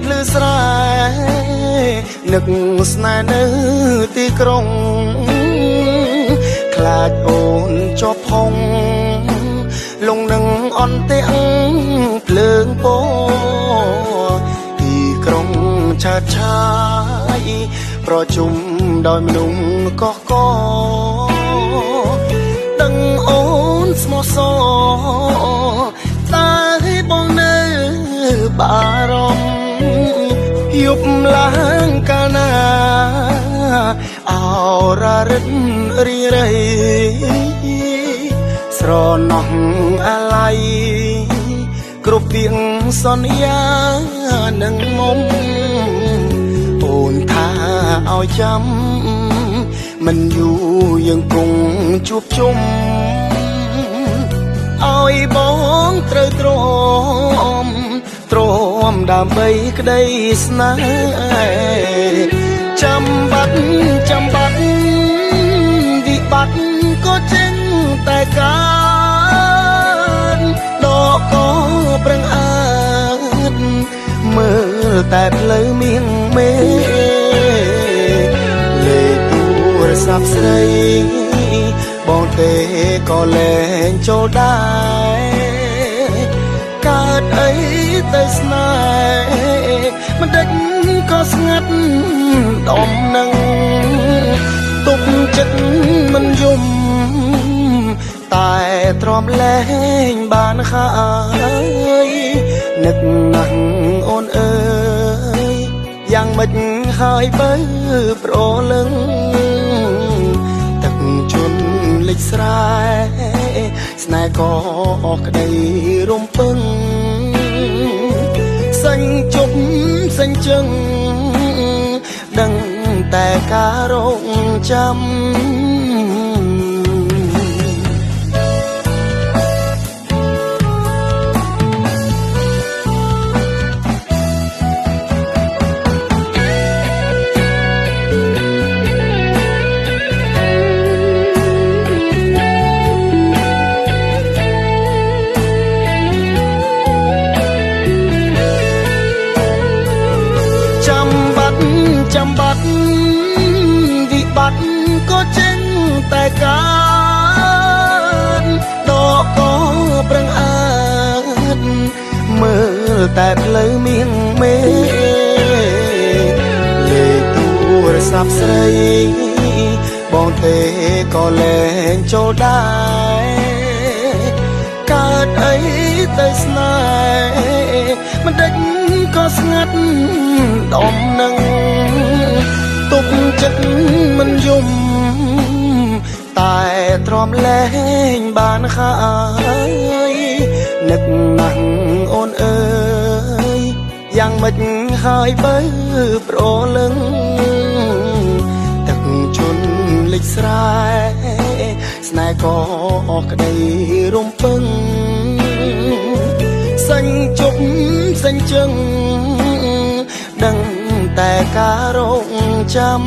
ភ្លឺស្រែនឹកស្នេហ៍នៅទីក្រុងខ្លាចអូនជាប់ផុងលងនឹងអន់ទាំងភ្លើងពណ៌ទីក្រុងឆើតឆាយប្រជុំដោយមនុស្សកកកដឹងអូនស្មោះសរតែបងនៅបារម្ភយប់ឡើងកាលណាអររិទ្ធរីរៃស្រណោះអាឡ័យគ្រប់ពាក្យសន្យានឹងមុំអូនថាឲ្យចាំមិនយូរយើងគង់ជួបជុំឲ្យបងត្រូវទ្រាំដើម្បីក្តីស្នេហ៍ចាំបាត់វិបត្តិក៏ចេញតែការដកក៏ប្រឹងអើតមើលតែផ្លូវមៀងមេលេខទូរស័ព្ទស្រីបងទេក៏លែងចូលដែរកើតអីទៅស្នេហ៍មិនដេចក៏ស្ងាត់ដំនឹងទុកចិត្តមិនយំតែទ្រាំលែងបានហើយនឹកណាស់អូនអើយយ៉ាងម៉េចហើយបើប្រលឹងទឹកជន់លិចស្រែស្នេហ៍ក៏ក្តីរំពឹងសេញជប់សេញជឹងដឹងតែការរងចាំចាំបាត់វិបត្តិក៏ចេញតែការដកក៏ប្រឹងអើតមើលតែផ្លូវមៀងមេលេខទូរស័ព្ទស្រីបងទេក៏លែងចូលដែរកើតអីទៅស្នេហ៍មិនដេចក៏ស្ងាត់ដំនឹងទុកចិត្តមិនយំតែទ្រាំលែងបានហើយនឹកណាស់អូនអើយយ៉ាងម៉េចហើយបើប្រលឹងទឹកជន់លិចស្រែស្នេហ៍ក៏ក្តីរំពឹងសេញជប់សេញជឹងដឹងតែការរងចាំ